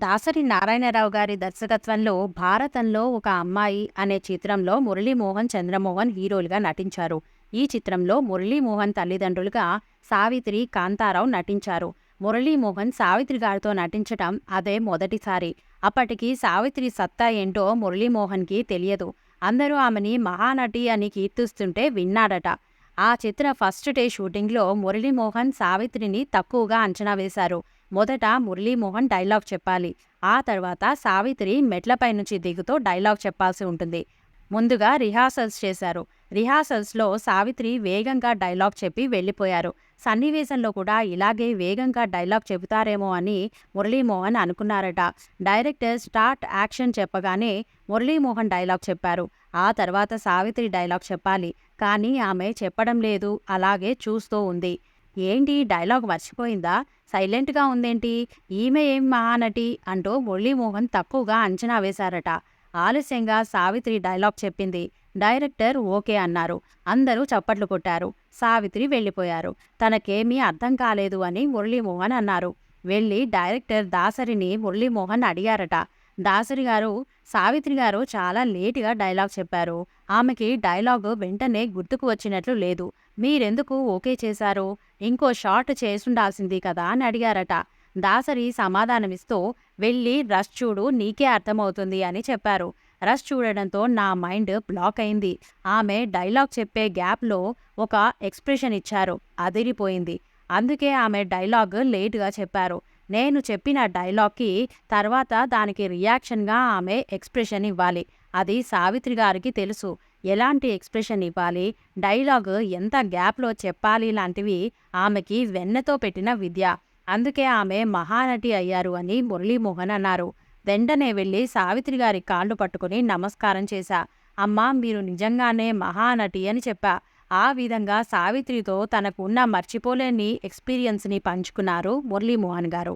దాసరి నారాయణరావు గారి దర్శకత్వంలో 'భారతంలో ఒక అమ్మాయి' అనే చిత్రంలో మురళీమోహన్, చంద్రమోహన్ హీరోలుగా నటించారు. ఈ చిత్రంలో మురళీమోహన్ తల్లిదండ్రులుగా సావిత్రి, కాంతారావు నటించారు. మురళీమోహన్ సావిత్రి గారితో నటించటం అదే మొదటిసారి. అప్పటికి సావిత్రి సత్తా ఏంటో మురళీమోహన్కి తెలియదు. అందరూ ఆమెని మహానటి అని కీర్తిస్తుంటే విన్నాడట. ఆ చిత్ర ఫస్ట్ డే షూటింగ్లో మురళీమోహన్ సావిత్రిని తక్కువగా అంచనా వేశారు. మొదట మురళీమోహన్ డైలాగ్ చెప్పాలి. ఆ తర్వాత సావిత్రి మెట్లపై నుంచి దిగుతూ డైలాగ్ చెప్పాల్సి ఉంటుంది. ముందుగా రిహార్సల్స్ చేశారు. రిహార్సల్స్లో సావిత్రి వేగంగా డైలాగ్ చెప్పి వెళ్ళిపోయారు. సన్నివేశంలో కూడా ఇలాగే వేగంగా డైలాగ్ చెబుతారేమో అని మురళీమోహన్ అనుకున్నారట. డైరెక్టర్ స్టార్ట్ యాక్షన్ చెప్పగానే మురళీమోహన్ డైలాగ్ చెప్పారు. ఆ తర్వాత సావిత్రి డైలాగ్ చెప్పాలి. కానీ ఆమె చెప్పడం లేదు, అలాగే చూస్తూ ఉంది. ఏంటి డైలాగ్ మర్చిపోయిందా? సైలెంట్గా ఉందేంటి? ఈమె ఏం మహానటి అంటూ మురళీమోహన్ తక్కువగా అంచనా వేశారట. ఆలస్యంగా సావిత్రి డైలాగ్ చెప్పింది. డైరెక్టర్ ఓకే అన్నారు. అందరూ చప్పట్లు కొట్టారు. సావిత్రి వెళ్ళిపోయారు. తనకేమీ అర్థం కాలేదు అని మురళీమోహన్ అన్నారు. వెళ్ళి డైరెక్టర్ దాసరిని మురళీమోహన్ అడిగారట. దాసరి గారు, సావిత్రి గారు చాలా లేటుగా డైలాగ్ చెప్పారు. ఆమెకి డైలాగు వెంటనే గుర్తుకు వచ్చినట్లు లేదు. మీరెందుకు ఓకే చేశారు? ఇంకో షాట్ చేసుండాల్సింది కదా అని అడిగారట. దాసరి సమాధానమిస్తూ, వెళ్ళి రష్ చూడు, నీకే అర్థమవుతుంది అని చెప్పారు. రష్ చూడడంతో నా మైండ్ బ్లాక్ అయింది. ఆమె డైలాగ్ చెప్పే గ్యాప్లో ఒక ఎక్స్ప్రెషన్ ఇచ్చారు. అదిరిపోయింది. అందుకే ఆమె డైలాగ్ లేటుగా చెప్పారు. నేను చెప్పిన డైలాగ్కి తర్వాత దానికి రియాక్షన్గా ఆమె ఎక్స్ప్రెషన్ ఇవ్వాలి. అది సావిత్రి గారికి తెలుసు. ఎలాంటి ఎక్స్ప్రెషన్ ఇవ్వాలి, డైలాగ్ ఎంత గ్యాప్లో చెప్పాలి లాంటివి ఆమెకి వెన్నతో పెట్టిన విద్య. అందుకే ఆమె మహానటి అయ్యారు అని మురళీమోహన్ అన్నారు. వెంటనే వెళ్ళి సావిత్రి గారి కాళ్ళు పట్టుకుని నమస్కారం చేశా. అమ్మా, మీరు నిజంగానే మహానటి అని చెప్పా. ఆ విధంగా సావిత్రితో తనకు ఉన్న మర్చిపోలేని ఎక్స్పీరియన్స్ని పంచుకున్నారు మురళీమోహన్ గారు.